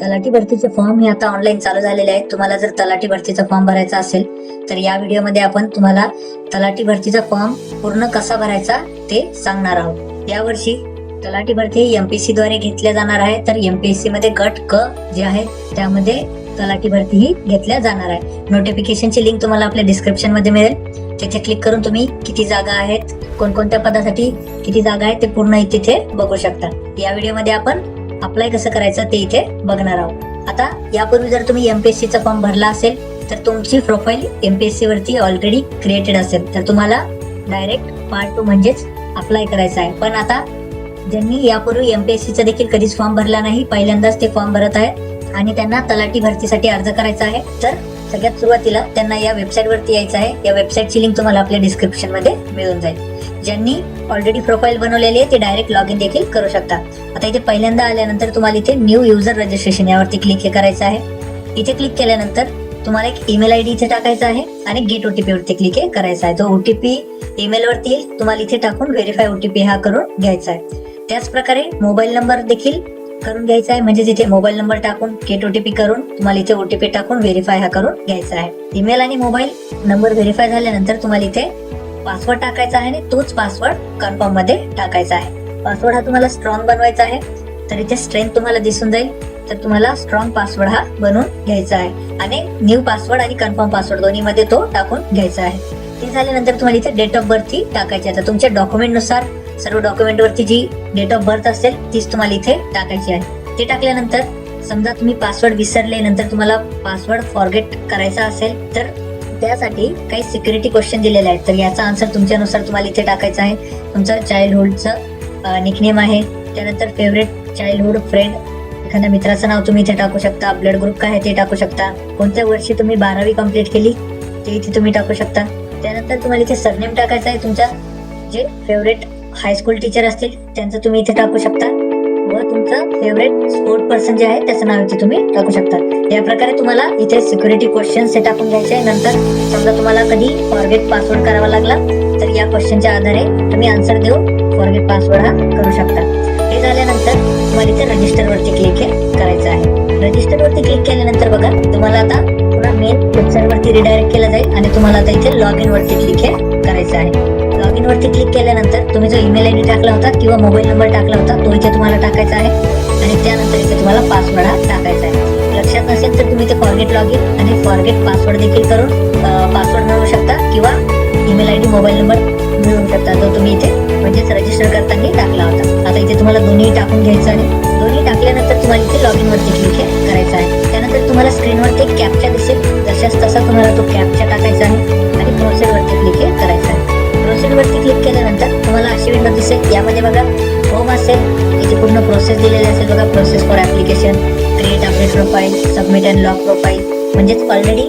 तलाठी भरतीचे फॉर्म हे आता ऑनलाईन चालू झालेले आहेत. तुम्हाला जर तलाठी भरतीचा फॉर्म भरायचा असेल तर या व्हिडिओमध्ये आपण तुम्हाला तलाठी भरतीचा फॉर्म पूर्ण कसा भरायचा ते सांगणार आहोत. यावर्षी तलाठी भरती एमपीएससी द्वारे घेतल्या जाणार आहे. तर एमपीएससी मध्ये गट क जे आहे त्यामध्ये तलाठी भरती ही घेतल्या जाणार आहे. नोटिफिकेशनची लिंक तुम्हाला आपल्या डिस्क्रिप्शन मध्ये मिळेल. तिथे क्लिक करून तुम्ही किती जागा आहेत, कोणकोणत्या पदासाठी किती जागा आहेत ते पूर्ण तिथे बघू शकता. या व्हिडिओमध्ये आपण अप्लाय कसं करायचं ते इथे बघणार आहोत. आता यापूर्वी जर तुम्ही एमपीएससी चा फॉर्म भरला असेल तर तुमची प्रोफाईल एमपीएससी वरती ऑलरेडी क्रिएटेड असेल तर तुम्हाला डायरेक्ट पार्ट 2 म्हणजेच अप्लाय करायचं आहे. पण आता ज्यांनी यापूर्वी एमपीएससी चा देखील कधीच फॉर्म भरला नाही, पहिल्यांदाच ते फॉर्म भरत आहेत आणि त्यांना तलाठी भरतीसाठी अर्ज करायचा आहे, तर सगळ्यात सुरुवातीला त्यांना या वेबसाईट वरती यायचं आहे. या वेबसाईटची लिंक तुम्हाला आपल्या डिस्क्रिप्शन मध्ये मिळून जाईल. ज्यांनी ऑलरेडी प्रोफाईल बनवलेली आहे ते डायरेक्ट लॉग इन देखील करू शकता. आता इथे पहिल्यांदा आल्यानंतर तुम्हाला इथे न्यू युजर रजिस्ट्रेशन यावरती क्लिक करायचं आहे. इथे क्लिक केल्यानंतर तुम्हाला एक ईमेल आयडी इथे टाकायचा आहे आणि गेट ओटीपी वरती क्लिक करायचा आहे. जो ओटीपी ईमेल वरती येईल तुम्हाला इथे टाकून व्हेरीफाय ओटीपी हा करून घ्यायचा आहे. त्याच प्रकारे मोबाईल नंबर देखील करून घ्यायचा आहे. म्हणजे तिथे मोबाईल नंबर टाकून गेट ओटीपी करून तुम्हाला इथे ओटीपी टाकून व्हेरीफाय हा करून घ्यायचा आहे. ईमेल आणि मोबाईल नंबर व्हेरीफाय झाल्यानंतर तुम्हाला इथे पासवर्ड टाकायचा आहे आणि तोच पासवर्ड कन्फर्म मध्ये टाकायचा आहे. पासवर्ड हा तुम्हाला स्ट्रॉंग बनवायचा आहे. तर इथे स्ट्रेंथ तुम्हाला दिसून जाईल. तर तुम्हाला स्ट्रॉंग पासवर्ड हा बनवून घ्यायचा आहे आणि न्यू पासवर्ड आणि कन्फर्म पासवर्ड दोन्ही मध्ये तो टाकून घ्यायचा आहे. ते झाल्यानंतर तुम्हाला इथे डेट ऑफ बर्थ ही टाकायची आहे. तुमच्या डॉक्युमेंट नुसार सर्व डॉक्युमेंट वरती जी डेट ऑफ बर्थ असेल तीच तुम्हाला इथे टाकायची आहे. ते टाकल्यानंतर समजा तुम्ही पासवर्ड विसरले, नंतर तुम्हाला पासवर्ड फॉरगेट करायचा असेल तर त्यासाठी काही सिक्युरिटी क्वेश्चन दिलेले आहेत. तर याचा आन्सर तुमच्यानुसार तुम्हाला इथे टाकायचा आहे. तुमचं चाइल्डहुडचं निकनेम आहे, त्यानंतर फेवरेट चाइल्डहुड फ्रेंड, एखाद्या मित्राचं नाव तुम्ही इथे टाकू शकता, ब्लड ग्रुप काय आहे ते टाकू शकता, कोणत्या वर्षी तुम्ही 12वी कंप्लीट केली ते इथे तुम्ही टाकू शकता. त्यानंतर तुम्हाला इथे सरनेम टाकायचं आहे. तुमच्या जे फेवरेट हायस्कूल टीचर असतील त्यांचं तुम्ही इथे टाकू शकता व तुमचं फेवरेट स्पोर्ट पर्सन जे आहे त्याचं नाव इथे तुम्ही टाकू शकता. या प्रकारे तुम्हाला इथे सिक्युरिटी क्वेश्चन्स हे टाकून घ्यायचे आहे. नंतर समजा तुम्हाला कधी फॉरगेट पासवर्ड करावा लागला तर या क्वेश्चनच्या आधारे तुम्ही आन्सर देऊन फॉरगेट पासवर्ड हा करू शकता. हे झाल्यानंतर तुम्हाला इथे रजिस्टर वरती क्लिक करायचं आहे. रजिस्टर वरती क्लिक केल्यानंतर बघा तुम्हाला आता पुन्हा मेन वेबसाईट वरती रिडायरेक्ट केलं जाईल आणि तुम्हाला आता इथे लॉग इन वरती क्लिक करायचं आहे. लॉग इन वरती क्लिक केल्यानंतर तुम्ही जो ईमेल आयडी टाकला होता किंवा मोबाईल नंबर टाकला होता तो इथे तुम्हाला टाकायचा आहे आणि त्यानंतर इथे तुम्हाला पासवर्ड हा टाकायचा आहे. लक्षात नसेल तर तुम्ही इथे फॉरगेट लॉग इन आणि फॉरगेट पासवर्ड देखील करून पासवर्ड मिळवू शकता किंवा ईमेल आयडी मोबाईल नंबर मिळवू शकता जो तुम्ही इथे म्हणजेच रजिस्टर करताना टाकला होता. आता इथे तुम्हाला दोन्ही टाकून घ्यायचं आहे. दोन्ही टाकल्यानंतर तुम्हाला इथे लॉग इन वरती क्लिक करायचं आहे. त्यानंतर तुम्हाला स्क्रीनवरती एक कॅप्चा दिसेल, जशाच तसा तुम्हाला तो कॅप्चा टाकायचा आहे आणि प्रोसेस वरती क्लिक करायचं आहे. प्रोसेस वरती क्लिक केल्यानंतर तुम्हाला अशी विंडो दिसेल. यामध्ये बघा होम असेल, इथे पूर्ण प्रोसेस दिलेली असेल बघा. Process for application, create update profile, submit and lock profile. म्हणजेच ऑलरेडी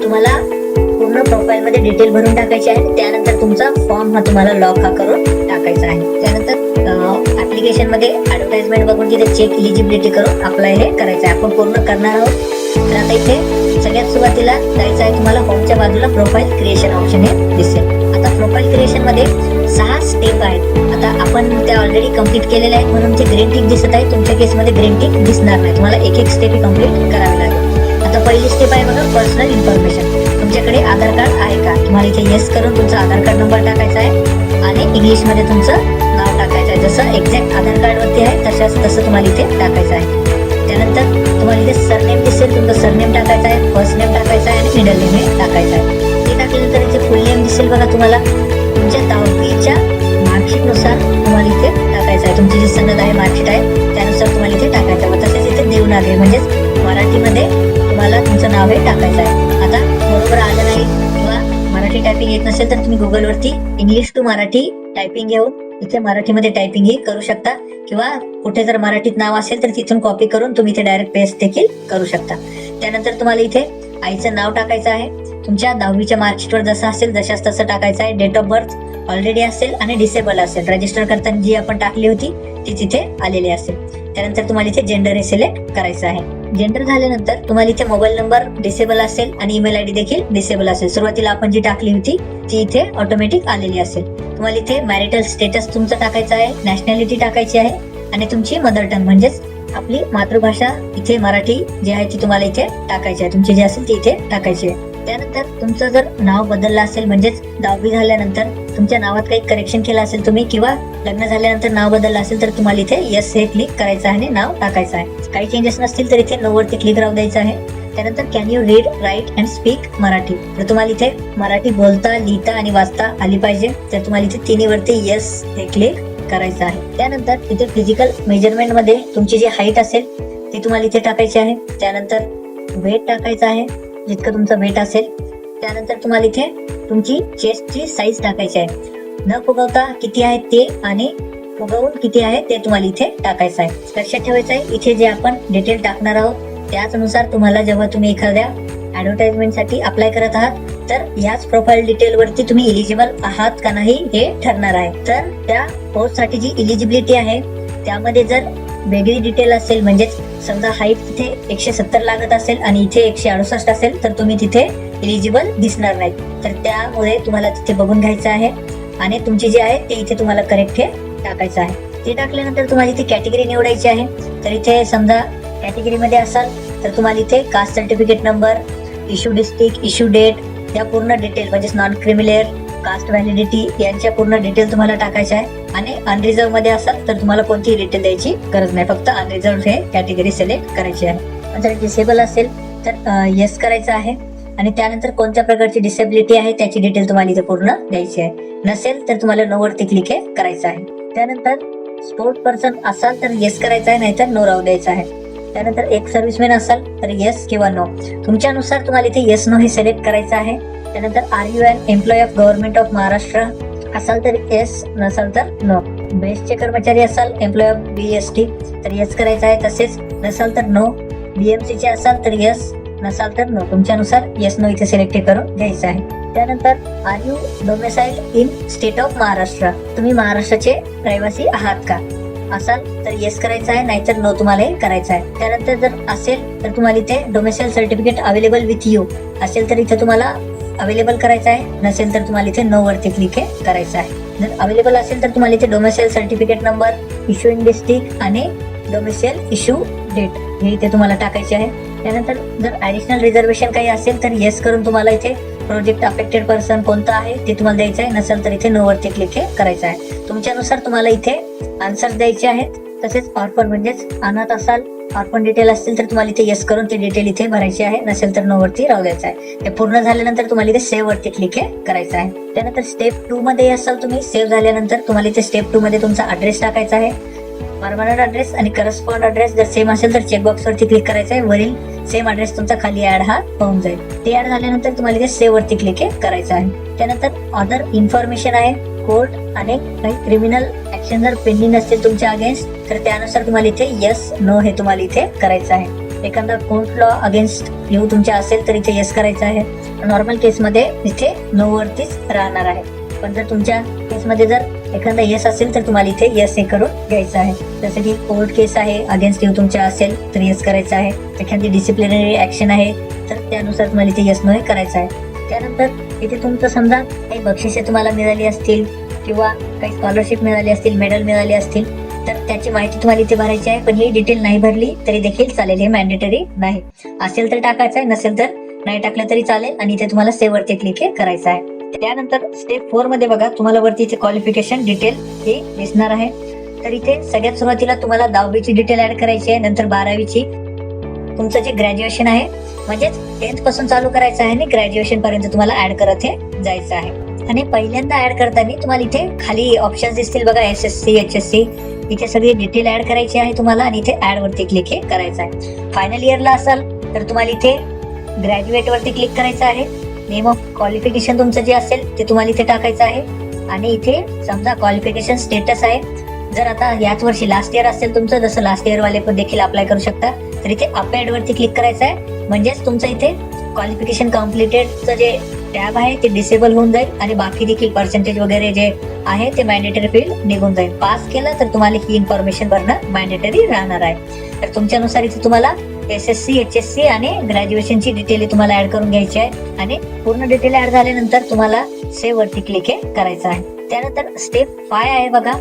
तुम्हाला पूर्ण प्रोफाईल मध्ये डिटेल भरून टाकायची आहे. त्यानंतर तुमचा फॉर्म हा तुम्हाला लॉक हा करून टाकायचा आहे. त्यानंतर ऍप्लिकेशन मध्ये ऍडव्हर्टाइजमेंट बघून तिथे चेक इलिजिबिलिटी करून अप्लाय हे करायचं आहे. आपण पूर्ण करणार आहोत. तर आता इथे सगळ्यात सुरुवातीला जायचं आहे. तुम्हाला होमच्या बाजूला प्रोफाईल क्रिएशन ऑप्शन हे दिसेल. आता प्रोफाईल क्रिएशन मध्ये 6 स्टेप आहेत. आता आपण त्या ऑलरेडी कम्प्लीट केलेल्या आहेत म्हणून जे ग्रीन टिक दिसत आहे तुमच्या केसमध्ये ग्रीन टिक दिसणार नाही. तुम्हाला एक एक स्टेप कम्प्लीट करावी लागेल. आता पहिली स्टेप आहे बघा पर्सनल इन्फॉर्मेशन. तुमच्याकडे आधार कार्ड आहे का? तुम्हाला इथे येस करून तुमचा आधार कार्ड नंबर टाकायचा आहे आणि इंग्लिश मध्ये तुमचं नाव टाकायचं आहे. जसं एक्झॅक्ट आधार कार्ड वरती आहे तसं तुम्हाला इथे टाकायचं आहे. त्यानंतर तुम्हाला इथे सरनेम दिसेल, तुमचं सरनेम टाकायचं आहे, फर्स्ट नेम टाकायचं आहे आणि मिडल नेम हे टाकायचं आहे. ते टाकल्यानंतर इथे फुल नेम दिसेल बघा. तुम्हाला तुमच्या 10वीच्या मार्कशीट नुसार तुम्हाला इथे टाकायचं आहे. तुमची जी सनद आहे मार्कशीट आहे त्यानुसार तुम्हाला इथे टाकायचं आहे. तसेच इथे देवनागरी म्हणजेच मराठीमध्ये तुम्हाला तुमचं नाव हे टाकायचं आहे. आता बरोबर आलं नाही किंवा मराठी टायपिंग येत नसेल तर तुम्ही गुगल वरती इंग्लिश टू मराठी टायपिंग घेऊन इथे मराठीमध्ये टायपिंग ही करू शकता किंवा कुठे जर मराठीत नाव असेल तर तिथून कॉपी करून तुम्ही इथे डायरेक्ट पेस्ट देखील करू शकता. त्यानंतर तुम्हाला इथे आईचं नाव टाकायचं आहे. तुमच्या 10वीच्या मार्कशीटवर जसं असेल जशाच तसं टाकायचं आहे. डेट ऑफ बर्थ ऑलरेडी असेल आणि डिसेबल असेल, रजिस्टर करताना जी आपण टाकली होती ती तिथे आलेली असेल. त्यानंतर तुम्हाला इथे जेंडर हे सिलेक्ट करायचं आहे. जेंडर झाल्यानंतर तुम्हाला इथे मोबाईल नंबर डिसेबल असेल आणि ईमेल आयडी देखील डिसेबल असेल. सुरुवातीला आपण जी टाकली होती ती इथे ऑटोमॅटिक आलेली असेल. तुम्हाला इथे मॅरिटल स्टेटस तुमचं टाकायचं आहे, नॅशनॅलिटी टाकायची आहे आणि तुमची मदर टंग म्हणजेच आपली मातृभाषा इथे मराठी जी आहे ती तुम्हाला इथे टाकायची आहे, तुमची जी असेल ती इथे टाकायची आहे. त्यानंतर तुमचं जर नाव बदललं असेल, म्हणजेच 10वी झाल्यानंतर तुमच्या नावात काही करेक्शन केलं असेल तुम्ही, किंवा लग्न झाल्यानंतर नाव बदललं असेल, तर तुम्हाला इथे यस हे क्लिक करायचं आहे आणि नाव टाकायचं आहे. काही चेंजेस नसतील तर इथे नो वरती क्लिक राहू द्यायचं आहे. त्यानंतर can you read, write and speak Marathi, तर तुम्हाला इथे मराठी बोलता, लिहिता आणि वाचता आली पाहिजे, तर तुम्हाला इथे तिन्ही वरती यस हे क्लिक करायचं आहे. त्यानंतर इथे फिजिकल मेजरमेंट मध्ये तुमची जी हाईट असेल ती तुम्हाला इथे टाकायची आहे. त्यानंतर वेट टाकायचं आहे, जितकं तुमचं वेट असेल. त्यानंतर तुम्हाला इथे तुमची चेस्टची साईज टाकायची आहे, न फुगवता किती आहे ते आणि फुगवून किती आहे ते तुम्हाला इथे टाकायचं आहे. लक्षात ठेवायचं आहे इथे जे आपण डिटेल टाकणार आहोत त्याचनुसार तुम्हाला जेव्हा तुम्ही एखाद्या ऍडव्हर्टाइजमेंटसाठी अप्लाय करत आहात तर याच प्रोफाईल डिटेल वरती तुम्ही इलिजिबल आहात का नाही हे ठरणार आहे. तर त्या पोस्टसाठी जी इलिजिबिलिटी आहे त्यामध्ये जर वेगळी डिटेल असेल, म्हणजेच समजा हाईट तिथे 170 लागत असेल आणि इथे 168 असेल, तर तुम्ही तिथे इलिजिबल दिसणार नाही. तर त्यामुळे तुम्हाला तिथे बघून घ्यायचं आहे आणि तुमची जी आहे ते इथे तुम्हाला करेक्ट हे टाकायचं आहे. ते टाकल्यानंतर तुम्हाला इथे कॅटेगरी निवडायची आहे. तर इथे समजा कॅटेगरी मध्ये असाल तर तुम्हाला इथे caste certificate number, issue district, issue date या पूर्ण डिटेल, म्हणजेच नॉन क्रिमिलेअर, कास्ट व्हॅलिडिटी यांच्या पूर्ण डिटेल तुम्हाला टाकायच्या आहे. आणि अनरिझर्व मध्ये असाल तर तुम्हाला कोणतीही डिटेल द्यायची गरज नाही, फक्त अनरिझर्व हे कॅटेगरी सिलेक्ट करायची आहे. जर डिसेबल असेल तर येस करायचं आहे आणि त्यानंतर कोणत्या प्रकारची डिसेबिलिटी आहे त्याची डिटेल तुम्हाला इथे पूर्ण द्यायची आहे. नसेल तर तुम्हाला नो वरती क्लिक हे करायचं आहे. त्यानंतर स्पोर्ट पर्सन असाल तर येस करायचं आहे, नाहीतर नो राहू द्यायचं आहे. त्यानंतर एक सर्व्हिसमॅन असाल तर येस किंवा नो, तुमच्यानुसार तुम्हाला इथे येस नो हे सिलेक्ट करायचं आहे. त्यानंतर are you an employ of government of Maharashtra असाल तर येस, नसाल तर नो. बेस्टचे कर्मचारी असाल, एम्प्लॉय ऑफ BST तर येस करायचं आहे, तसेच नसाल तर नो. BMC चे असाल तर येस, नसाल तर नो. तुमच्यानुसार येस नो इथे सिलेक्ट करून घ्यायचं आहे. त्यानंतर are you domiciled in state of Maharashtra, तुम्ही महाराष्ट्राचे रहिवासी आहात का असाल तर येस करायचं आहे, नाहीतर नो तुम्हाला हे करायचं आहे. त्यानंतर जर असेल तर तुम्हाला इथे domicile certificate available with you असेल तर इथे तुम्हाला अवेलेबल करायचं आहे, नसेल तर तुम्हाला इथे नो वरती क्लिक करायचं आहे. जर अवेलेबल असेल तर तुम्हाला इथे domicile certificate number, issuing district आणि डोमेसाइल इश्यू डेट हे इथे तुम्हाला टाकायचे आहे. त्यानंतर जर ऍडिशनल रिझर्वेशन काही असेल तर येस करून तुम्हाला इथे प्रोजेक्ट अफेक्टेड पर्सन कोणतं आहे ते तुम्हाला द्यायचं आहे, नसेल तर इथे नो वरती क्लिक करायचं आहे. तुमच्यानुसार तुम्हाला इथे आन्सर द्यायचे आहेत. तसेच ऑर्फन म्हणजेच अनाथ असाल, ऑर्फन डिटेल असतील तर तुम्हाला इथे येस करून ते डिटेल इथे भरायची आहे, नसेल तर नो वरती राहू द्यायचं आहे. ते पूर्ण झाल्यानंतर तुम्हाला इथे सेव्ह वरती क्लिक करायचं आहे. त्यानंतर स्टेप 2 मध्ये असाल तुम्ही, सेव्ह झाल्यानंतर तुम्हाला इथे स्टेप 2 मध्ये तुमचा ऍड्रेस टाकायचा आहे. परमनंट ऍड्रेस आणि करस्पॉन्ड ऍड्रेस जर सेम असेल तर चेकबॉक्स वरती क्लिक करायचं आहे. वरील सेम ऍड्रेस तुमचा खाली ऍड हा होऊन जाईल. ते ऍड झाल्यानंतर तुम्हाला इथे सेव्ह वरती क्लिक करायचं आहे. त्यानंतर अदर इन्फॉर्मेशन आहे, कोर्ट आणि काही क्रिमिनल ऍक्शन जर पेंडिंग असतील तुमच्या अगेन्स्ट तर त्यानुसार तुम्हाला इथे येस नो हे तुम्हाला इथे करायचं आहे. एखादा कोर्ट लॉ अगेन्स्ट येऊ तुमच्या असेल तर इथे येस करायचं आहे. नॉर्मल केसमध्ये इथे नो वरतीच राहणार आहे. पण जर तुमच्या केसमध्ये जर एखादा येस असेल तर तुम्हाला इथे येस हे करून घ्यायचं आहे. जसं की कोर्ट केस आहे, अगेन्स्ट येऊ तुमच्या असेल तर येस करायचं आहे. एखादी डिसिप्लिनरी ऍक्शन आहे तर त्यानुसार तुम्हाला इथे येस नो हे करायचं आहे. त्यानंतर इथे तुमचं समजा काही बक्षिसे तुम्हाला मिळाली असतील किंवा काही स्कॉलरशिप मिळाली असतील, मेडल मिळाली असतील तर त्याची माहिती तुम्हाला इथे भरायची आहे. पण ही डिटेल नाही भरली तरी देखील चालेल, हे मॅन्डेटरी नाही. असेल तर टाकायचं आहे, नसेल तर नाही टाकलं तरी चालेल आणि इथे तुम्हाला सेव्ह वरती क्लिक करायचं आहे. त्यानंतर स्टेप 4 मध्ये बघा तुम्हाला वरती इथे क्वालिफिकेशन डिटेल हे दिसणार आहे. तर इथे सगळ्यात सुरुवातीला तुम्हाला 10वीची डिटेल ऍड करायची आहे, नंतर 12वीची, तुमचं जे ग्रॅज्युएशन आहे म्हणजेच 10th पासून चालू करायचं आहे आणि ग्रॅज्युएशन पर्यंत तुम्हाला ऍड करत हे जायचं आहे. आणि पहिल्यांदा ऍड करताना तुम्हाला इथे खाली ऑप्शन्स दिसतील बघा, SSC, HSC, इथे सगळी डिटेल ऍड करायची आहे तुम्हाला आणि इथे ऍड वरती क्लिक करायचं आहे. फायनल इयरला असाल तर तुम्हाला इथे ग्रॅज्युएट वरती क्लिक करायचं आहे. नेम ऑफ क्वालिफिकेशन तुमचं जे असेल ते तुम्हाला इथे टाकायचं आहे. आणि इथे समजा क्वालिफिकेशन स्टेटस आहे, जर आता याच वर्षी लास्ट इयर असेल तुमचं, जसं लास्ट इयर वाले पण देखील अप्लाय करू शकता, तर इथे अपेड वरती क्लिक करायचं आहे. म्हणजेच तुमचं इथे क्वालिफिकेशन कम्प्लिटेडचं जे टॅब आहे ते डिसेबल होऊन जाईल आणि बाकी देखील पर्सेंटेज वगैरे जे आहे ते मॅन्डेटरी फील्ड निघून जाईल. पास केलं तर तुम्हाला ही इन्फॉर्मेशन भरणं मॅन्डेटरी राहणार आहे. तर तुमच्यानुसार इथे तुम्हाला SSC, HSC आणि ग्रॅज्युएशनची डिटेल तुम्हाला ऍड करून घ्यायची आहे आणि पूर्ण डिटेल ऍड झाल्यानंतर तुम्हाला सेव्ह वरती क्लिक करायचं आहे. त्यानंतर स्टेप 5 आहे बघा,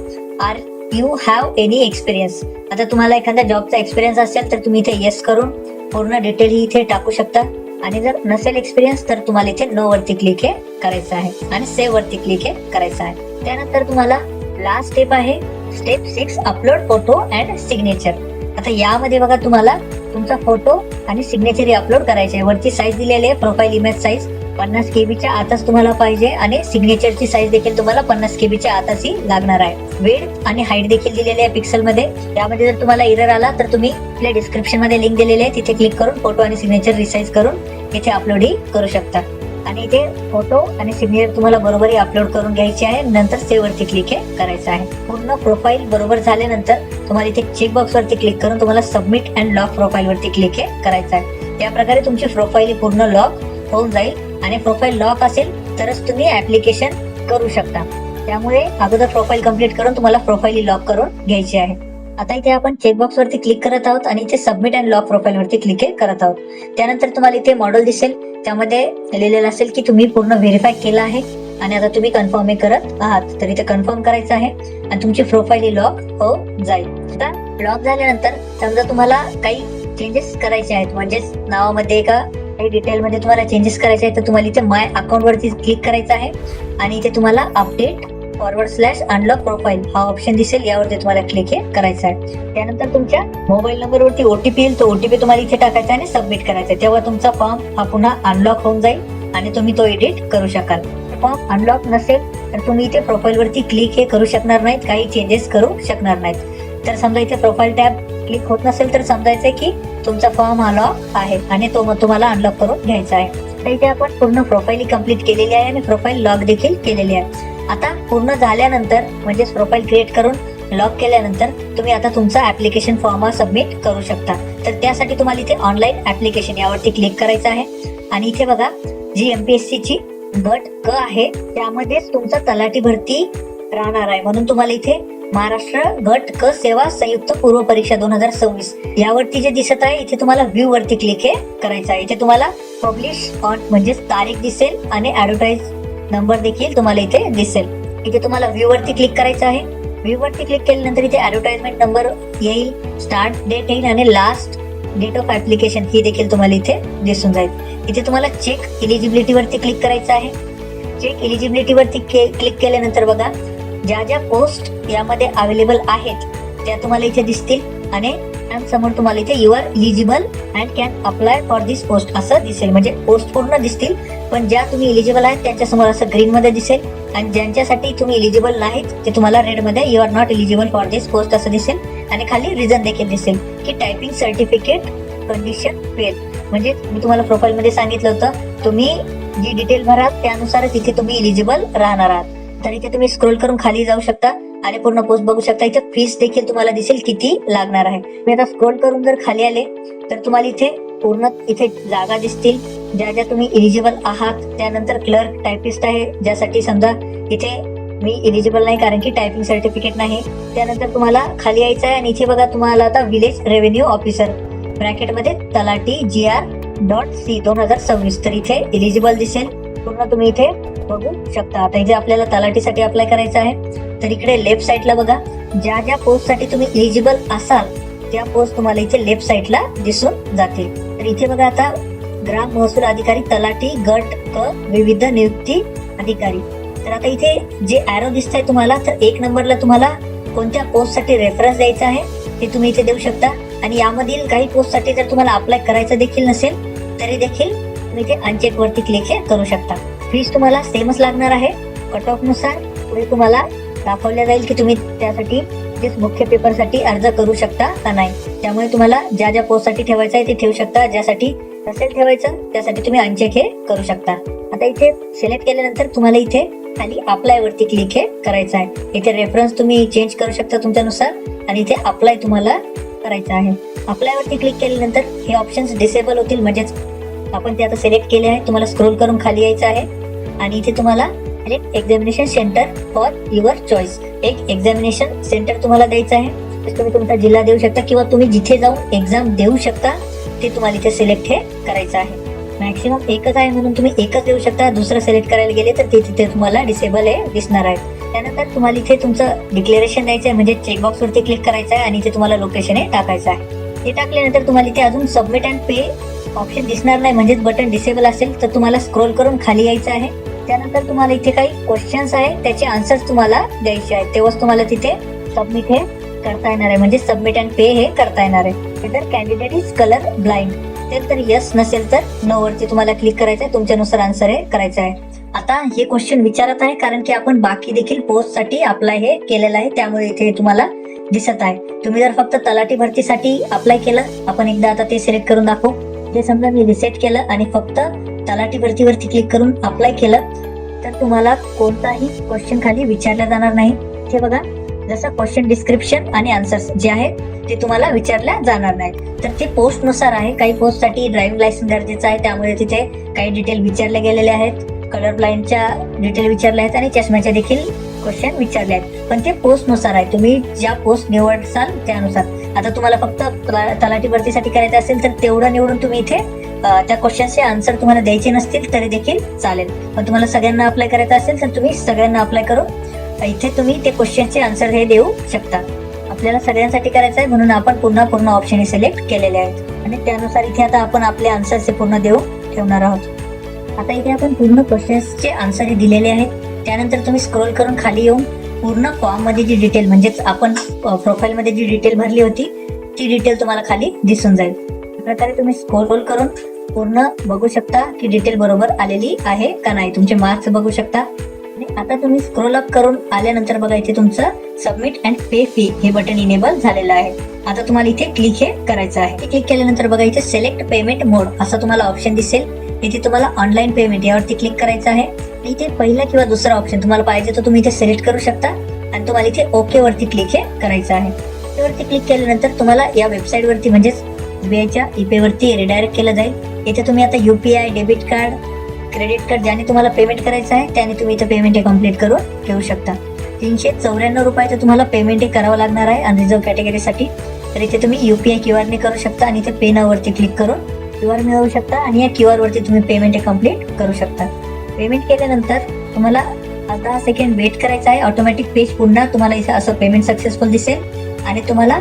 यू हॅव एनी एक्सपिरियन्स. आता तुम्हाला एखाद्या जॉबचा एक्सपिरियन्स असेल तर तुम्ही इथे येस करून पूर्ण डिटेल ही इथे टाकू शकता. आणि जर नसेल एक्सपिरियन्स तर तुम्हाला इथे नो वरती क्लिक हे करायचं आहे आणि सेव्ह वरती क्लिक हे करायचं आहे. त्यानंतर तुम्हाला लास्ट स्टेप आहे step 6, upload photo and signature. आता यामध्ये बघा तुम्हाला तुमचा फोटो आणि सिग्नेचर अपलोड करायचे आहे. वरती साईज दिलेली आहे प्रोफाईल इमेज साईज 50 KB च्या आतच तुम्हाला पाहिजे आणि सिग्नेचरची साईज देखील तुम्हाला 50 KB च्या आतच ही लागणार आहे. विड्थ आणि हाईट देखील दिलेली आहे पिक्सल मध्ये. यामध्ये जर तुम्हाला एरर आला तर तुम्ही आपल्या डिस्क्रिप्शन मध्ये लिंक दिलेली आहे तिथे क्लिक करून फोटो आणि सिग्नेचर रिसाइज करून इथे अपलोड ही करू शकता. आणि इथे फोटो आणि सिग्नेचर तुम्हाला बरोबर अपलोड करून घ्यायचे आहे. नंतर सेव्ह वरती क्लिक हे करायचं आहे. पूर्ण प्रोफाईल बरोबर झाल्यानंतर तुम्हाला इथे चेकबॉक्स वरती क्लिक करून तुम्हाला सबमिट अँड लॉक प्रोफाईल वरती क्लिक हे करायचं आहे. या प्रकारे तुमची प्रोफाईल पूर्ण लॉक होऊन जाईल आणि प्रोफाईल लॉक असेल तरच तुम्ही ऍप्लिकेशन करू शकता. त्यामुळे अगोदर प्रोफाईल कम्प्लीट करून तुम्हाला प्रोफाईल लॉक करून घ्यायची आहे. आता इथे आपण चेकबॉक्स वरती क्लिक करत आहोत आणि इथे सबमिट अँड लॉक प्रोफाईल वरती क्लिक करत आहोत. त्यानंतर तुम्हाला इथे मॉडेल दिसेल त्यामध्ये लिहिलेलं असेल की तुम्ही पूर्ण व्हेरीफाय केलं आहे आणि आता तुम्ही कन्फर्म करत आहात. तर इथे कन्फर्म करायचं आहे आणि तुमची प्रोफाईल लॉक हो जाईल. आता लॉक झाल्यानंतर समजा तुम्हाला काही चेंजेस करायचे आहेत म्हणजेच नावामध्ये का काही डिटेल मध्ये तुम्हाला चेंजेस करायचे आहेत तर तुम्हाला इथे माय अकाउंट वरती क्लिक करायचं आहे आणि इथे तुम्हाला अपडेट /अनलॉक प्रोफाईल हा ऑप्शन दिसेल यावरती तुम्हाला क्लिक करायचं आहे. त्यानंतर तुमच्या मोबाईल नंबर वरती ओटीपी येईल तो ओटीपी तुम्हाला इथे टाकायचा आणि सबमिट करायचा. तेव्हा तुमचा फॉर्म हा पुन्हा अनलॉक होऊन जाईल आणि तुम्ही तो एडिट करू शकाल. फॉर्म अनलॉक नसेल तर तुम्ही इथे प्रोफाईल वरती क्लिक करू शकणार नाहीत, काही चेंजेस करू शकणार नाहीत. तर समजा इथे प्रोफाईल टॅब क्लिक होत नसेल तर समजायचंय की तुमचा फॉर्म अनलॉक आहे आणि तो मग तुम्हाला अनलॉक करून घ्यायचा आहे. तर इथे आपण पूर्ण प्रोफाईल कंप्लीट केलेली आहे आणि प्रोफाईल लॉक देखील केलेली आहे. आता पूर्ण झाल्यानंतर म्हणजेच प्रोफाईल क्रिएट करून लॉक केल्यानंतर तुम्ही आता तुमचा ऍप्लिकेशन फॉर्म सबमिट करू शकता. तर त्यासाठी तुम्हाला इथे ऑनलाईन ऍप्लिकेशन यावरती क्लिक करायचं आहे आणि इथे बघा जी MPSC ची गट क आहे त्यामध्येच तुमचा तलाठी भरती राहणार आहे. म्हणून तुम्हाला इथे महाराष्ट्र गट क सेवा संयुक्त पूर्व परीक्षा 2026 यावरती जे दिसत आहे इथे तुम्हाला व्ह्यू वरती क्लिक करायचं आहे. इथे तुम्हाला पब्लिश ऑन म्हणजेच तारीख दिसेल आणि ऍडव्हर्टाइज नंबर देखील तुम्हाला इथे दिसेल. इथे तुम्हाला व्ह्यू वरती क्लिक करायचं आहे. व्ह्यू वरती क्लिक केल्यानंतर इथे ऍडव्हर्टाइजमेंट नंबर येईल, स्टार्ट डेट येईल आणि लास्ट डेट ऑफ ऍप्लिकेशन ही देखील तुम्हाला इथे दिसून जाईल. इथे तुम्हाला चेक एलिजिबिलिटी वरती क्लिक करायचं आहे. चेक एलिजिबिलिटी वरती क्लिक केल्यानंतर बघा ज्या ज्या पोस्ट यामध्ये अवेलेबल आहेत त्या तुम्हाला इथे दिसतील आणि समोर तुम्हाला इथे you are eligible and can apply for this post असं दिसेल. म्हणजे पोस्ट पूर्ण दिसतील पण ज्या तुम्ही इलिजिबल आहेत त्यांच्या समोर असं ग्रीन मध्ये दिसेल आणि ज्यांच्यासाठी तुम्ही इलिजिबल नाहीत ते तुम्हाला रेड मध्ये you are not eligible for this post असं दिसेल आणि खाली रिझन देखील दिसेल की टायपिंग सर्टिफिकेट कंडिशन फेल. म्हणजे मी तुम्हाला प्रोफाईल मध्ये सांगितलं होतं तुम्ही जी डिटेल भराल त्यानुसारच इथे तुम्ही इलिजिबल राहणार आहात. तर इथे तुम्ही स्क्रोल करून खाली जाऊ शकता आणि पूर्ण पोस्ट बघू शकता. इथे फीस देखील तुम्हाला दिसेल किती लागणार आहे. मी आता स्क्रोल करून जर खाली आले तर तुम्हाला इथे पूर्ण इथे जागा दिसतील ज्या ज्या तुम्ही इलिजिबल आहात. त्यानंतर क्लर्क टायपिस्ट आहे ज्यासाठी समजा इथे मी इलिजिबल नाही कारण की टायपिंग सर्टिफिकेट नाही. त्यानंतर तुम्हाला खाली यायचं आहे आणि इथे बघा तुम्हाला आता विलेज रेव्हेन्यू ऑफिसर ब्रॅकेटमध्ये तलाठी GR.C 2026 तर इथे इलिजिबल दिसेल. पूर्ण तुम्ही इथे बघू शकता. आता इथे आपल्याला तलाठीसाठी अप्लाय करायचं आहे. तर इकडे लेफ्ट साईडला बघा ज्या ज्या पोस्ट साठी तुम्ही इलिजिबल असाल त्या पोस्ट तुम्हाला इथे लेफ्ट साईडला दिसून जातील. तर इथे बघा आता ग्राम महसूल अधिकारी तलाठी गट क विविध नियुक्ती अधिकारी. तर आता इथे जे ॲरो दिसत आहे तुम्हाला तर 1 नंबरला तुम्हाला कोणत्या पोस्ट साठी रेफरन्स द्यायचा आहे ते तुम्ही इथे देऊ शकता. आणि यामधील काही पोस्ट साठी जर तुम्हाला अप्लाय करायचं देखील नसेल तरी देखील तुम्ही इथे अनचेक वरती क्लिक करू शकता. फीस तुम्हाला सेमच लागणार आहे. कट ऑफ नुसार पुढे तुम्हाला दाखवल्या जाईल की तुम्ही त्यासाठी मुख्य पेपर साठी अर्ज करू शकता का नाही. त्यामुळे तुम्हाला ज्या ज्या पोस्ट साठी ठेवायचं आहे ते ठेवू शकता. ज्यासाठी नसेल ठेवायचं त्यासाठी तुम्ही अनचेक करू शकता. आता इथे सिलेक्ट केल्यानंतर तुम्हाला इथे खाली अप्लाय वरती क्लिक करायचं आहे. इथे रेफरन्स तुम्ही चेंज करू शकता तुमच्यानुसार आणि इथे अप्लाय तुम्हाला करायचं आहे. अप्लाय वरती क्लिक केल्यानंतर हे ऑप्शन्स डिसेबल होतील म्हणजेच आपण ते आता सिलेक्ट केले आहे. तुम्हाला स्क्रोल करून खाली यायचं आहे आणि इथे तुम्हाला examination centre for your choice एक एक्झामिनेशन सेंटर तुम्हाला द्यायचं आहे. तुम्ही तुमचा जिल्हा देऊ शकता किंवा तुम्ही जिथे जाऊन एक्झाम देऊ शकता ते तुम्हाला इथे सिलेक्ट करायचं आहे. मॅक्सिमम एकच आहे म्हणून तुम्ही एकच देऊ शकता. दुसरं सिलेक्ट करायला गेले तर ते तिथे तुम्हाला डिसेबल दिसणार आहे. त्यानंतर तुम्हाला इथे तुमचं डिक्लेरेशन द्यायचं आहे, म्हणजे चेकबॉक्स वरती क्लिक करायचं आहे आणि इथे तुम्हाला लोकेशन हे टाकायचं आहे. ते टाकल्यानंतर तुम्हाला इथे अजून सबमिट अँड पे ऑप्शन दिसणार नाही, म्हणजेच बटन डिसेबल असेल तर तुम्हाला स्क्रोल करून खाली यायचं आहे. त्यानंतर तुम्हाला इथे काही क्वेश्चन्स आहे, त्याचे आन्सर्स तुम्हाला द्यायचे आहेत. तेव्हाच तुम्हाला तिथे सबमिट हे करता येणार आहे, म्हणजे सबमिट अँड पे हे करता येणार आहे. तर कॅन्डिडेट इज कलर ब्लाइंड तर यस, नसेल तर नो वरती तुम्हाला क्लिक करायचं आहे. तुमच्यानुसार आन्सर हे करायचं आहे. आता हे क्वेश्चन विचारत आहे कारण की आपण बाकी देखील पोस्ट साठी अप्लाय हे केलेलं आहे, त्यामुळे इथे तुम्हाला दिसत आहे. तुम्ही जर फक्त तलाठी भरतीसाठी अप्लाय केलं, आपण एकदा आता ते सिलेक्ट करून दाखवू. ते समजा मी रिसेट केलं आणि फक्त तलाठी भरतीवरती क्लिक करून अप्लाय केलं, तर तुम्हाला कोणताही क्वेश्चन खाली विचारला जाणार नाही. हे बघा, जसं क्वेश्चन डिस्क्रिप्शन आणि आन्सर्स जे आहेत ते तुम्हाला विचारल्या जाणार नाही. तर ते पोस्ट नुसार आहे. काही पोस्ट साठी ड्रायव्हिंग लायसन्स गरजेचं आहे, त्यामुळे तिथे काही डिटेल विचारले गेलेले आहेत. कलर ब्लाइंडच्या डिटेल विचारल्या आहेत आणि चष्म्याच्या देखील क्वेश्चन विचारले आहेत. पण ते पोस्ट नुसार आहे, तुम्ही ज्या पोस्ट निवडसाल त्यानुसार. आता तुम्हाला फक्त तलाठी भरतीसाठी करायचं असेल तर तेवढं निवडून तुम्ही इथे त्या क्वेश्चनचे आन्सर तुम्हाला द्यायचे नसतील तरी देखील चालेल. पण तुम्हाला सगळ्यांना अप्लाय करायचं असेल तर तुम्ही सगळ्यांना अप्लाय करून इथे तुम्ही ते क्वेश्चनचे आन्सर हे देऊ शकता. आपल्याला सगळ्यांसाठी करायचं आहे म्हणून आपण पूर्ण ऑप्शन सिलेक्ट केलेले आहेत आणि त्यानुसार इथे आता आपण आपले आन्सरचे पूर्ण देऊ ठेवणार आहोत. आता इथे आपण पूर्ण क्वेश्चन्सचे आन्सर हे दिलेले आहेत. त्यानंतर तुम्ही स्क्रोल करून खाली येऊन पूर्ण फॉर्म मध्ये जी डिटेल, म्हणजेच आपण प्रोफाईल मध्ये जी डिटेल भरली होती ती डिटेल तुम्हाला खाली दिसून जाईल. प्रकारे तुम्ही स्क्रोल करून पूर्ण बघू शकता की डिटेल बरोबर आलेली आहे का नाही. तुमचे मार्क्स बघू शकता. आणि आता तुम्ही स्क्रोल अप करून आल्यानंतर बघा इथे तुमचं सबमिट अँड पे फी हे बटन इनेबल झालेलं आहे. आता तुम्हाला इथे क्लिक हे करायचं आहे. क्लिक केल्यानंतर बघा इथे सिलेक्ट पेमेंट मोड असं तुम्हाला ऑप्शन दिसेल. इथे तुम्हाला ऑनलाईन पेमेंट यावरती क्लिक करायचं आहे. इथे पहिला किंवा दुसरा ऑप्शन तुम्हाला पाहिजे तर तुम्ही इथे सिलेक्ट करू शकता आणि तुम्हाला इथे ओके वरती क्लिक हे करायचं आहे. वरती क्लिक केल्यानंतर तुम्हाला या वेबसाईट वरती म्हणजेच SBIच्या ईपे वरती रिडायरेक्ट केलं जाईल. इथे तुम्ही आता UPI, debit card, credit card ज्याने तुम्हाला पेमेंट करायचं आहे त्याने तुम्ही इथे पेमेंट हे कम्प्लीट करून ठेवू शकता. 394 रुपयाचं तुम्हाला पेमेंट हे करावं लागणार आहे अनरिझर्व कॅटेगरीसाठी. तर इथे तुम्ही UPI QR ने करू शकता आणि इथे पे नाव वरती क्लिक करून QR मिळवू शकता आणि या QR वरती तुम्ही पेमेंट हे कम्प्लीट करू शकता. पेमेंट केल्यानंतर तुम्हाला 10 सेकंड वेट करायचं आहे. ऑटोमॅटिक पेज पुन्हा तुम्हाला इथे असं पेमेंट सक्सेसफुल दिसेल आणि तुम्हाला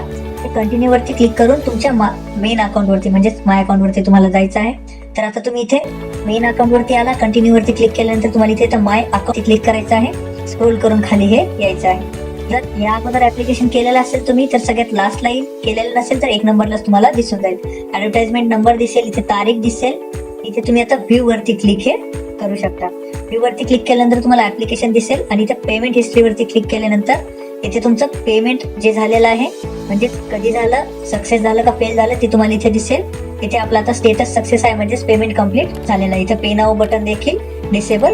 कंटिन्यू वरती क्लिक करून तुमच्या मेन अकाउंट वरती म्हणजेच माय अकाउंट वरती तुम्हाला जायचं आहे. तर आता तुम्ही इथे मेन अकाउंट वरती आला, कंटिन्यू वरती क्लिक केल्यानंतर तुम्हाला इथे माय अकाउंट क्लिक करायचं आहे. स्क्रोल करून खाली हे यायचं आहे. जर या अगोदर ऍप्लिकेशन केलेलं असेल तुम्ही तर सगळ्यात लास्ट लाईन केलेलं नसेल तर 1 नंबरलाच तुम्हाला दिसून जाईल. ऍडव्हर्टाइजमेंट नंबर दिसेल, इथे तारीख दिसेल. इथे तुम्ही आता व्ह्यू वरती क्लिक हे करू शकता. व्ह्यू वरती क्लिक केल्यानंतर तुम्हाला ऍप्लिकेशन दिसेल आणि इथे पेमेंट हिस्ट्री वरती क्लिक केल्यानंतर इथे तुमचं पेमेंट जे झालेलं आहे म्हणजे कधी झालं, सक्सेस झालं का फेल झालं ते तुम्हाला इथे दिसेल. इथे आपला आता स्टेटस सक्सेस आहे म्हणजेच पेमेंट कम्प्लीट झालेलं आहे. इथे पे नाऊ बटन देखील डिसेबल